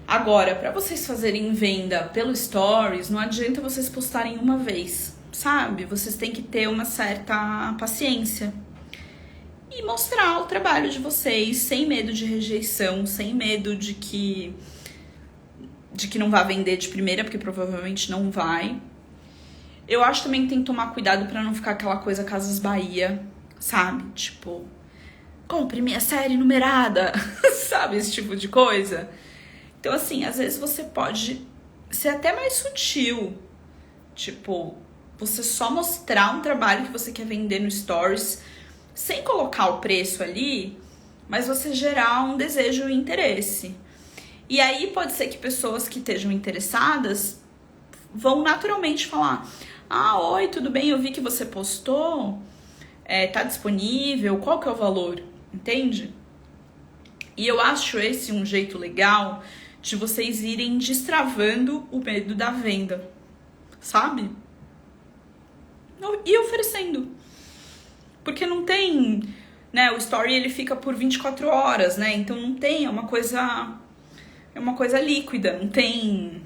Agora, para vocês fazerem venda pelo Stories, não adianta vocês postarem uma vez, sabe? Vocês têm que ter uma certa paciência e mostrar o trabalho de vocês sem medo de rejeição, sem medo de que não vai vender de primeira, porque provavelmente não vai. Eu acho também que tem que tomar cuidado pra não ficar aquela coisa Casas Bahia, sabe? Tipo, compre minha série numerada, sabe? Esse tipo de coisa. Então, assim, às vezes você pode ser até mais sutil. Tipo, você só mostrar um trabalho que você quer vender no Stories, sem colocar o preço ali, mas você gerar um desejo e interesse. E aí pode ser que pessoas que estejam interessadas vão naturalmente falar: ah, oi, tudo bem, eu vi que você postou, tá disponível, qual que é o valor? Entende? E eu acho esse um jeito legal de vocês irem destravando o medo da venda, sabe? E oferecendo. Porque não tem, né, o story ele fica por 24 horas, né? Então não tem, é uma coisa líquida, não tem,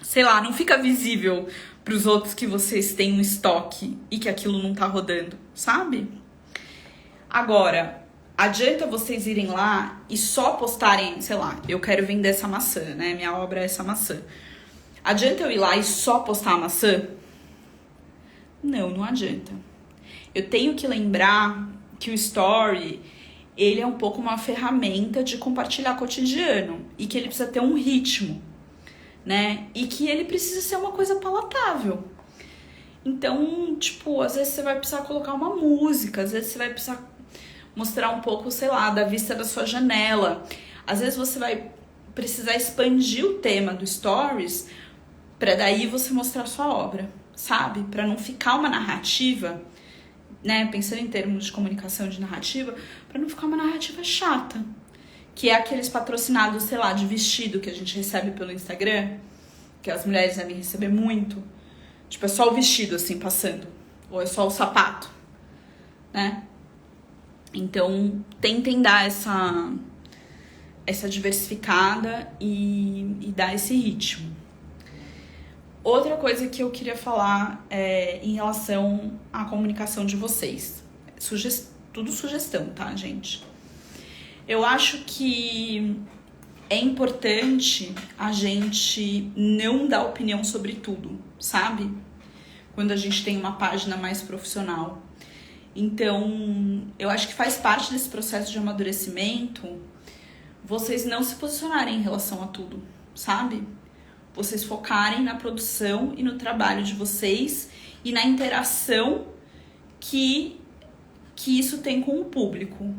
sei lá, não fica visível pros outros que vocês têm um estoque e que aquilo não tá rodando, sabe? Agora, adianta vocês irem lá e só postarem, sei lá, eu quero vender essa maçã, né? Minha obra é essa maçã. Adianta eu ir lá e só postar a maçã? Não adianta. Eu tenho que lembrar que o story, ele é um pouco uma ferramenta de compartilhar cotidiano e que ele precisa ter um ritmo, né? E que ele precisa ser uma coisa palatável. Então, tipo, às vezes você vai precisar colocar uma música, às vezes você vai precisar mostrar um pouco, sei lá, da vista da sua janela. Às vezes você vai precisar expandir o tema do Stories para daí você mostrar a sua obra, sabe? Para não ficar uma narrativa, né? Pensando em termos de comunicação de narrativa, para não ficar uma narrativa chata. Que é aqueles patrocinados, sei lá, de vestido que a gente recebe pelo Instagram, que as mulheres devem receber muito. Tipo, é só o vestido, assim, passando. Ou é só o sapato, né? Então, tentem dar essa diversificada e dar esse ritmo. Outra coisa que eu queria falar é em relação à comunicação de vocês. Tudo sugestão, tá, gente? Eu acho que é importante a gente não dar opinião sobre tudo, sabe? Quando a gente tem uma página mais profissional. Então, eu acho que faz parte desse processo de amadurecimento vocês não se posicionarem em relação a tudo, sabe? Vocês focarem na produção e no trabalho de vocês e na interação que isso tem com o público.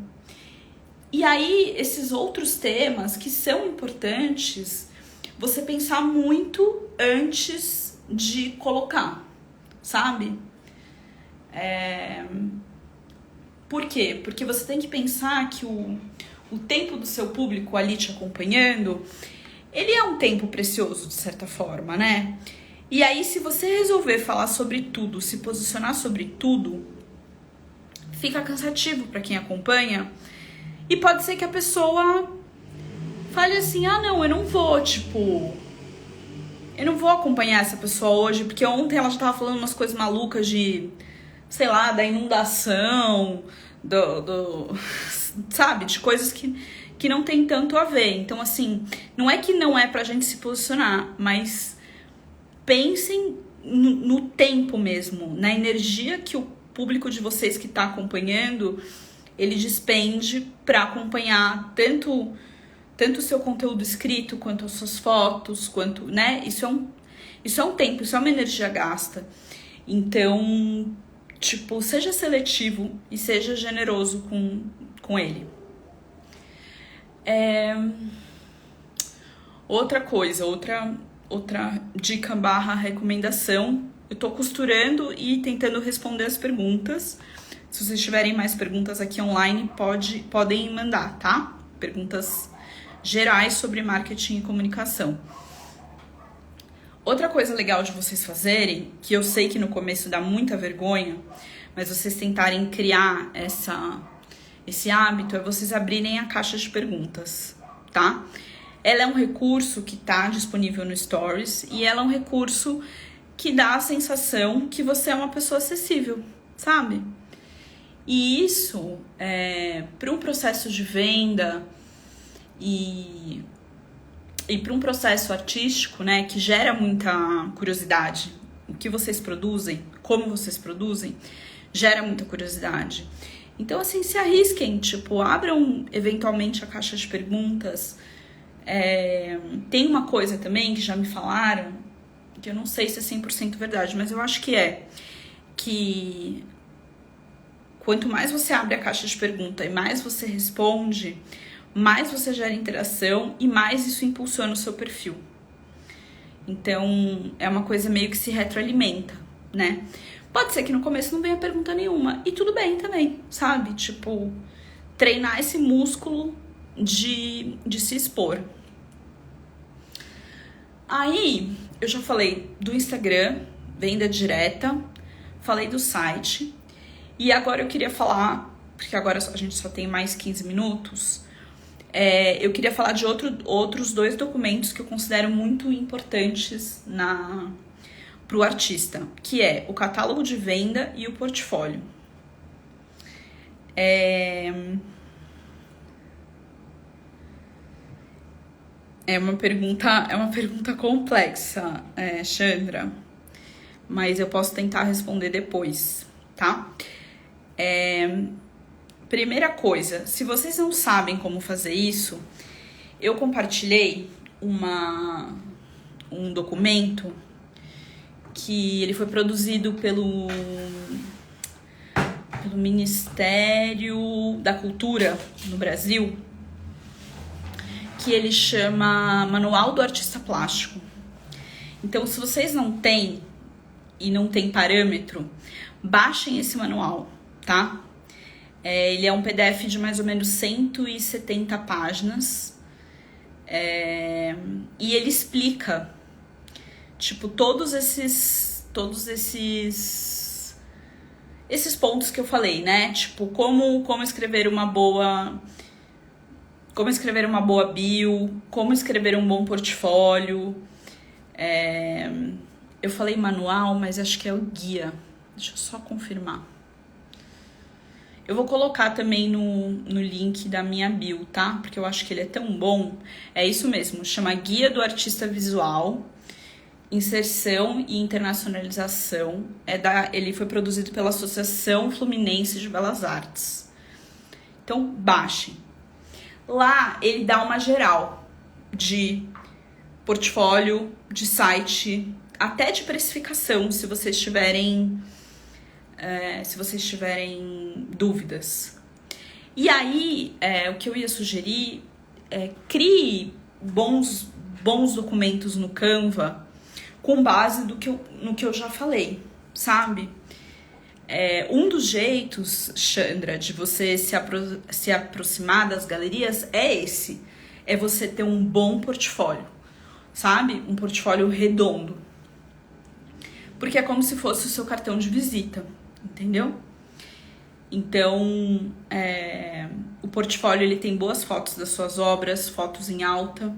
E aí, esses outros temas que são importantes, você pensar muito antes de colocar, sabe? Por quê? Porque você tem que pensar que o tempo do seu público ali te acompanhando, ele é um tempo precioso, de certa forma, né? E aí, se você resolver falar sobre tudo, se posicionar sobre tudo, fica cansativo para quem acompanha. E pode ser que a pessoa fale assim: ah, não, eu não vou acompanhar essa pessoa hoje, porque ontem ela já tava falando umas coisas malucas de, sei lá, da inundação, sabe, de coisas que não tem tanto a ver. Então, assim, não é que não é pra gente se posicionar, mas pensem no tempo mesmo, na energia que o público de vocês que tá acompanhando, ele despende para acompanhar tanto o seu conteúdo escrito, quanto as suas fotos, quanto, né? Isso é um tempo, isso é uma energia gasta. Então, tipo, seja seletivo e seja generoso com ele. Outra coisa, outra dica / recomendação. Eu tô costurando e tentando responder as perguntas. Se vocês tiverem mais perguntas aqui online, podem mandar, tá? Perguntas gerais sobre marketing e comunicação. Outra coisa legal de vocês fazerem, que eu sei que no começo dá muita vergonha, mas vocês tentarem criar esse hábito, é vocês abrirem a caixa de perguntas, tá? Ela é um recurso que tá disponível no Stories e ela é um recurso que dá a sensação que você é uma pessoa acessível, sabe? E isso, para um processo de venda e para um processo artístico, né, que gera muita curiosidade, o que vocês produzem, como vocês produzem, gera muita curiosidade. Então, assim, se arrisquem, tipo, abram eventualmente a caixa de perguntas. Tem uma coisa também que já me falaram, que eu não sei se é 100% verdade, mas eu acho que que quanto mais você abre a caixa de pergunta e mais você responde, mais você gera interação e mais isso impulsiona o seu perfil. Então, é uma coisa meio que se retroalimenta, né? Pode ser que no começo não venha pergunta nenhuma, e tudo bem também, sabe? Tipo, treinar esse músculo de se expor. Aí, eu já falei do Instagram, venda direta, falei do site, e agora eu queria falar, porque agora a gente só tem mais 15 minutos, eu queria falar de outros 2 documentos que eu considero muito importantes para o artista, que é o catálogo de venda e o portfólio. É uma pergunta complexa, Chandra, mas eu posso tentar responder depois, tá? Primeira coisa, se vocês não sabem como fazer isso, eu compartilhei um documento que ele foi produzido pelo Ministério da Cultura no Brasil, que ele chama Manual do Artista Plástico. Então, se vocês não têm e não tem parâmetro, baixem esse manual, tá? Ele é um PDF de mais ou menos 170 páginas. E ele explica, tipo, todos esses pontos que eu falei, né? Tipo, como escrever uma boa bio, como escrever um bom portfólio. Eu falei manual, mas acho que é o guia. Deixa eu só confirmar. Eu vou colocar também no link da minha bio, tá? Porque eu acho que ele é tão bom. É isso mesmo, chama Guia do Artista Visual, Inserção e Internacionalização. Ele foi produzido pela Associação Fluminense de Belas Artes. Então, baixem. Lá, ele dá uma geral de portfólio, de site, até de precificação, se vocês tiverem dúvidas. E aí, o que eu ia sugerir crie bons documentos no Canva com base no que eu já falei, sabe? Um dos jeitos, Chandra, de você se aproximar das galerias é você ter um bom portfólio, sabe? Um portfólio redondo. Porque é como se fosse o seu cartão de visita, entendeu? Então, o portfólio ele tem boas fotos das suas obras, fotos em alta.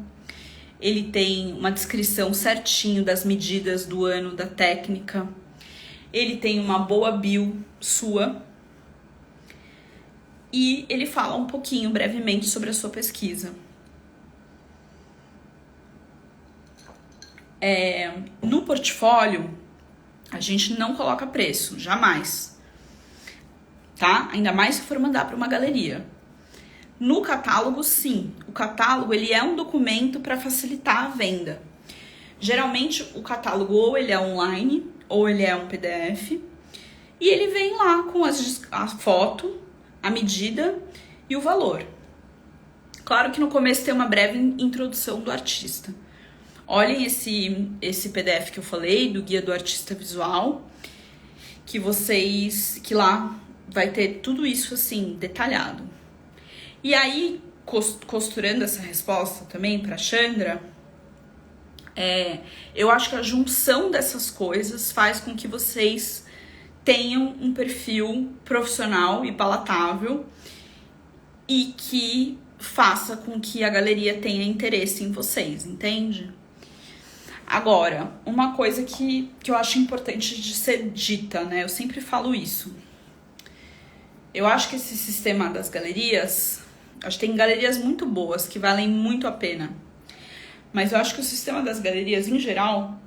Ele tem uma descrição certinho das medidas do ano, da técnica. Ele tem uma boa bio sua. E ele fala um pouquinho, brevemente, sobre a sua pesquisa. No portfólio, a gente não coloca preço, jamais. Tá? Ainda mais se for mandar para uma galeria. No catálogo, sim. O catálogo, ele é um documento para facilitar a venda. Geralmente, o catálogo ou ele é online, ou ele é um PDF. E ele vem lá com a foto, a medida e o valor. Claro que no começo tem uma breve introdução do artista. Olhem esse PDF que eu falei, do Guia do Artista Visual, que lá vai ter tudo isso assim, detalhado. E aí, costurando essa resposta também para Chandra, Eu acho que a junção dessas coisas faz com que vocês tenham um perfil profissional e palatável e que faça com que a galeria tenha interesse em vocês, entende? Agora, uma coisa que eu acho importante de ser dita, né? Eu sempre falo isso. Eu acho que esse sistema das galerias, acho que tem galerias muito boas que valem muito a pena. Mas eu acho que o sistema das galerias, em geral,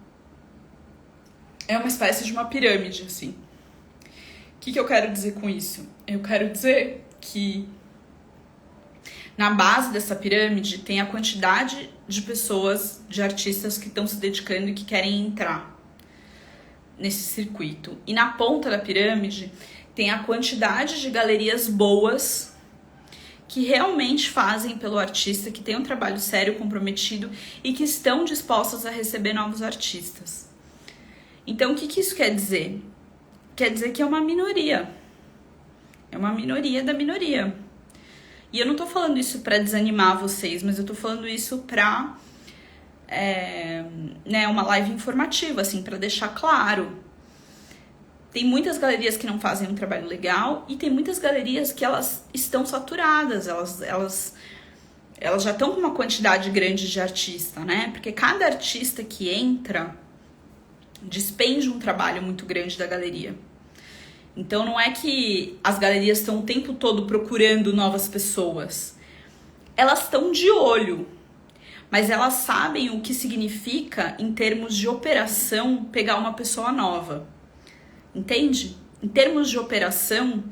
é uma espécie de uma pirâmide, assim. O que eu quero dizer com isso? Eu quero dizer que na base dessa pirâmide tem a quantidade de pessoas, de artistas que estão se dedicando e que querem entrar nesse circuito. E na ponta da pirâmide tem a quantidade de galerias boas que realmente fazem pelo artista, que tem um trabalho sério, comprometido e que estão dispostas a receber novos artistas. Então, o que isso quer dizer? Quer dizer que é uma minoria. É uma minoria da minoria. E eu não tô falando isso pra desanimar vocês, mas eu tô falando isso pra uma live informativa, assim, pra deixar claro. Tem muitas galerias que não fazem um trabalho legal e tem muitas galerias que elas estão saturadas, elas já estão com uma quantidade grande de artista, né? Porque cada artista que entra despende um trabalho muito grande da galeria. Então não é que as galerias estão o tempo todo procurando novas pessoas. Elas estão de olho, mas elas sabem o que significa, em termos de operação, pegar uma pessoa nova. Entende? Em termos de operação,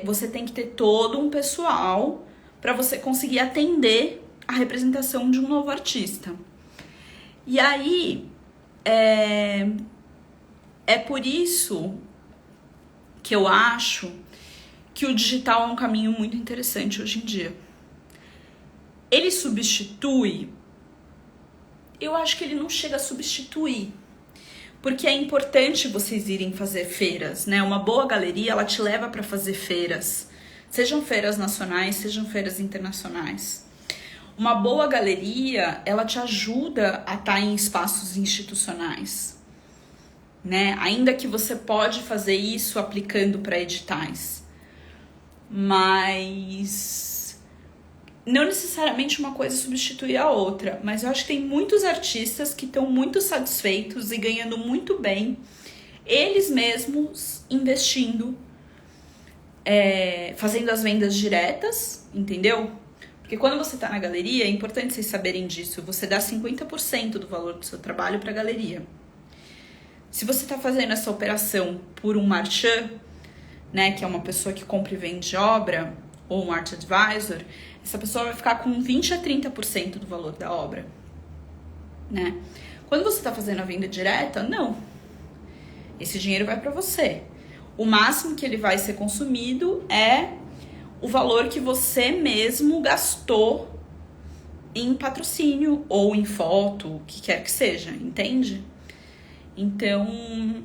você tem que ter todo um pessoal para você conseguir atender a representação de um novo artista. E aí, é por isso que eu acho que o digital é um caminho muito interessante hoje em dia. Ele substitui? Eu acho que ele não chega a substituir. Porque é importante vocês irem fazer feiras, né? Uma boa galeria, ela te leva para fazer feiras. Sejam feiras nacionais, sejam feiras internacionais. Uma boa galeria, ela te ajuda a estar em espaços institucionais, né? Ainda que você pode fazer isso aplicando para editais. Mas não necessariamente uma coisa substituir a outra, mas eu acho que tem muitos artistas que estão muito satisfeitos e ganhando muito bem, eles mesmos investindo, fazendo as vendas diretas, entendeu? Porque quando você tá na galeria, é importante vocês saberem disso, você dá 50% do valor do seu trabalho para a galeria. Se você tá fazendo essa operação por um marchand, né, que é uma pessoa que compra e vende obra, ou um art advisor, essa pessoa vai ficar com 20 a 30% do valor da obra, né? Quando você está fazendo a venda direta, não. Esse dinheiro vai para você. O máximo que ele vai ser consumido é o valor que você mesmo gastou em patrocínio ou em foto, o que quer que seja, entende? Então,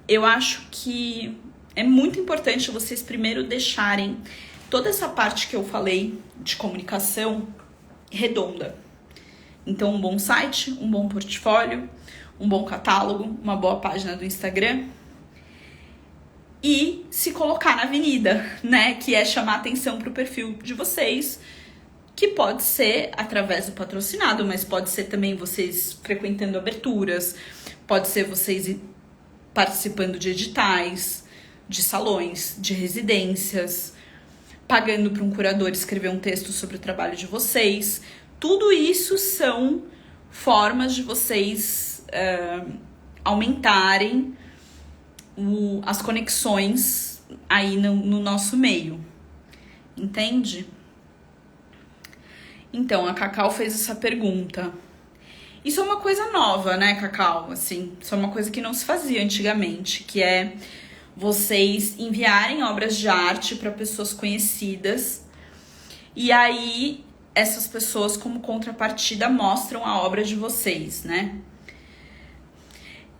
eu acho que é muito importante vocês primeiro deixarem toda essa parte que eu falei de comunicação redonda. Então, um bom site, um bom portfólio, um bom catálogo, uma boa página do Instagram e se colocar na avenida, né? Que é chamar atenção para o perfil de vocês, que pode ser através do patrocinado, mas pode ser também vocês frequentando aberturas, pode ser vocês participando de editais, de salões, de residências, pagando para um curador escrever um texto sobre o trabalho de vocês. Tudo isso são formas de vocês aumentarem as conexões aí no nosso meio. Entende? Então, a Cacau fez essa pergunta. Isso é uma coisa nova, né, Cacau? Assim, isso é uma coisa que não se fazia antigamente, que é vocês enviarem obras de arte para pessoas conhecidas e aí essas pessoas, como contrapartida, mostram a obra de vocês, né?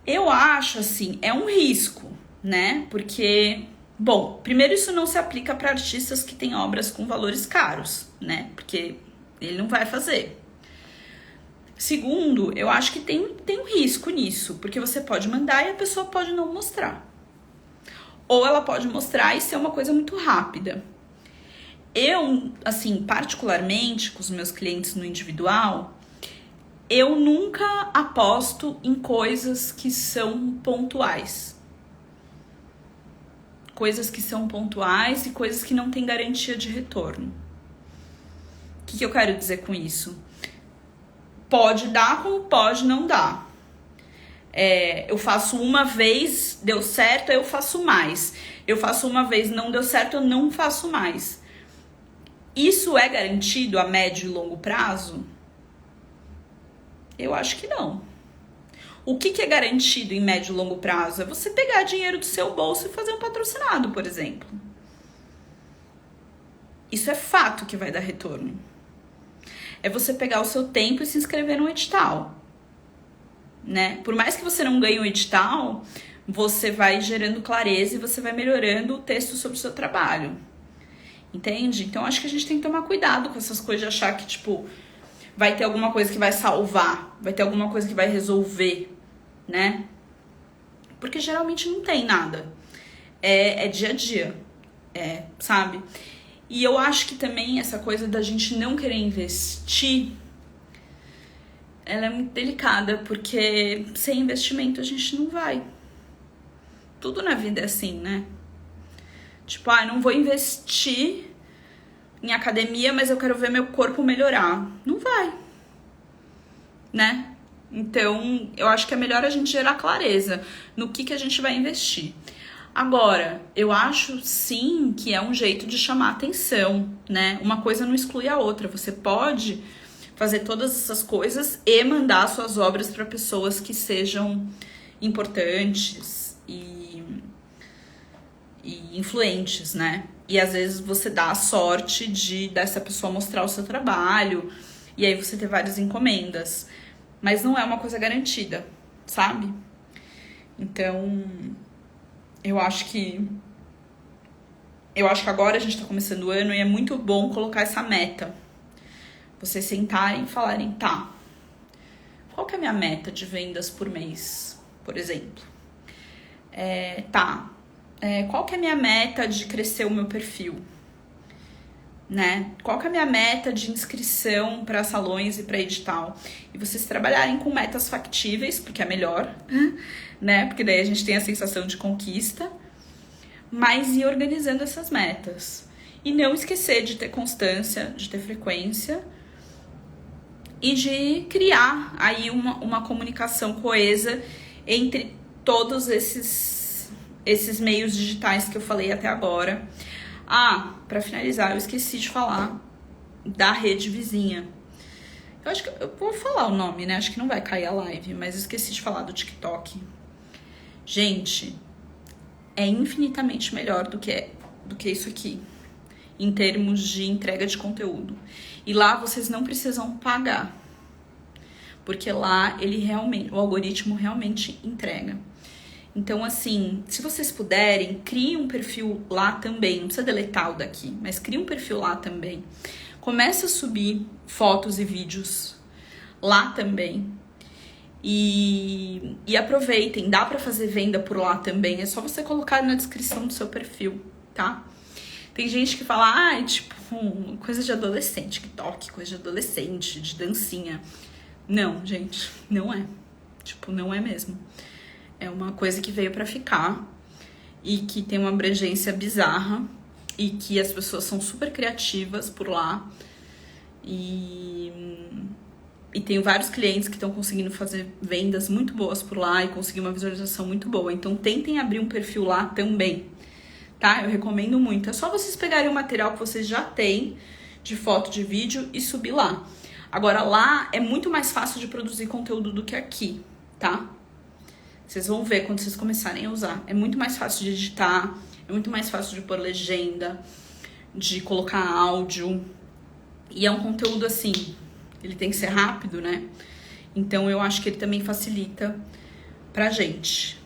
Eu acho, assim, é um risco, né? Porque, bom, primeiro isso não se aplica para artistas que têm obras com valores caros, né? Porque ele não vai fazer. Segundo, eu acho que tem um risco nisso, porque você pode mandar e a pessoa pode não mostrar. Ou ela pode mostrar e ser uma coisa muito rápida. Eu, assim, particularmente com os meus clientes no individual, eu nunca aposto em coisas que são pontuais. Coisas que são pontuais e coisas que não têm garantia de retorno. O que eu quero dizer com isso? Pode dar como pode não dar. Eu faço uma vez, deu certo, eu faço mais. Eu faço uma vez, não deu certo, eu não faço mais. Isso é garantido a médio e longo prazo? Eu acho que não. O que é garantido em médio e longo prazo? É você pegar dinheiro do seu bolso e fazer um patrocinado, por exemplo. Isso é fato que vai dar retorno. É você pegar o seu tempo e se inscrever num edital, né? Por mais que você não ganhe um edital, você vai gerando clareza e você vai melhorando o texto sobre o seu trabalho. Entende? Então, acho que a gente tem que tomar cuidado com essas coisas de achar que, tipo, vai ter alguma coisa que vai salvar, vai ter alguma coisa que vai resolver, né? Porque geralmente não tem nada. É dia a dia, sabe? E eu acho que também essa coisa da gente não querer investir, ela é muito delicada, porque sem investimento a gente não vai. Tudo na vida é assim, né? Tipo, eu não vou investir em academia, mas eu quero ver meu corpo melhorar. Não vai, né? Então, eu acho que é melhor a gente gerar clareza no que a gente vai investir. Agora, eu acho sim que é um jeito de chamar atenção, né? Uma coisa não exclui a outra. Você pode fazer todas essas coisas e mandar suas obras para pessoas que sejam importantes e influentes, né? E às vezes você dá a sorte dessa pessoa mostrar o seu trabalho e aí você ter várias encomendas. Mas não é uma coisa garantida, sabe? Então, eu acho que agora a gente tá começando o ano e é muito bom colocar essa meta. Vocês sentarem e falarem, tá, qual que é a minha meta de vendas por mês, por exemplo? Qual que é a minha meta de crescer o meu perfil? Né? Qual que é a minha meta de inscrição para salões e para edital? E vocês trabalharem com metas factíveis, porque é melhor, né? Porque daí a gente tem a sensação de conquista, mas ir organizando essas metas. E não esquecer de ter constância, de ter frequência e de criar aí uma comunicação coesa entre todos esses meios digitais que eu falei até agora. Pra finalizar, eu esqueci de falar da rede vizinha. Eu acho que eu vou falar o nome, né? Acho que não vai cair a live, mas eu esqueci de falar do TikTok. Gente, é infinitamente melhor do que isso aqui, em termos de entrega de conteúdo. E lá vocês não precisam pagar, porque lá o algoritmo realmente entrega. Então, assim, se vocês puderem, criem um perfil lá também. Não precisa deletar o daqui, mas crie um perfil lá também. Comece a subir fotos e vídeos lá também. E aproveitem, dá pra fazer venda por lá também. É só você colocar na descrição do seu perfil, tá? Tem gente que fala, tipo, coisa de adolescente, TikTok, coisa de adolescente, de dancinha. Não, gente, não é. Tipo, não é mesmo. É uma coisa que veio pra ficar e que tem uma abrangência bizarra e que as pessoas são super criativas por lá. E tenho vários clientes que estão conseguindo fazer vendas muito boas por lá e conseguir uma visualização muito boa. Então, tentem abrir um perfil lá também, tá? Eu recomendo muito. É só vocês pegarem o material que vocês já têm de foto, de vídeo e subir lá. Agora, lá é muito mais fácil de produzir conteúdo do que aqui, tá? Vocês vão ver quando vocês começarem a usar. É muito mais fácil de editar, é muito mais fácil de pôr legenda, de colocar áudio. E é um conteúdo assim, ele tem que ser rápido, né? Então eu acho que ele também facilita pra gente,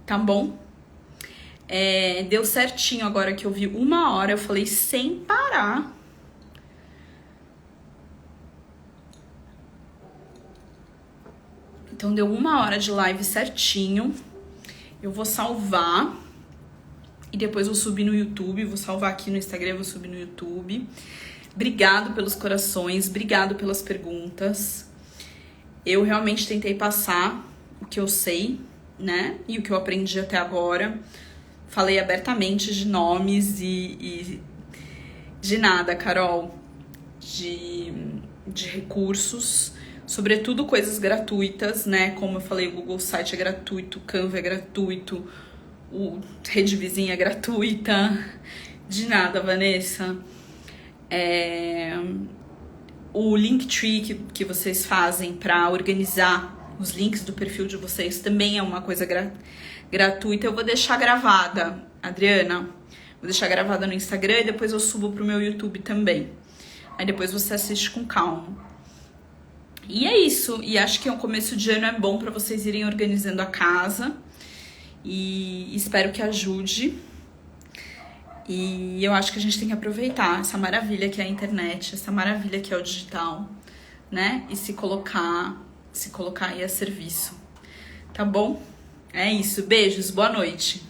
tá bom? Deu certinho agora que eu vi 1 hora, eu falei sem parar. Então deu 1 hora de live certinho. Eu vou salvar e depois vou subir no YouTube. Vou salvar aqui no Instagram, vou subir no YouTube. Obrigado pelos corações, obrigado pelas perguntas. Eu realmente tentei passar o que eu sei, né? E o que eu aprendi até agora. Falei abertamente de nomes e de nada, Carol. De recursos. Sobretudo coisas gratuitas, né? Como eu falei, o Google Site é gratuito, o Canva é gratuito, o Rede Vizinha é gratuita. De nada, Vanessa. O Linktree que vocês fazem para organizar os links do perfil de vocês também é uma coisa gratuita. Eu vou deixar gravada, Adriana. Vou deixar gravada no Instagram e depois eu subo pro meu YouTube também. Aí depois você assiste com calma. E é isso. E acho que o começo de ano é bom para vocês irem organizando a casa. E espero que ajude. E eu acho que a gente tem que aproveitar essa maravilha que é a internet, essa maravilha que é o digital, né? E se colocar aí a serviço. Tá bom? É isso. Beijos, boa noite.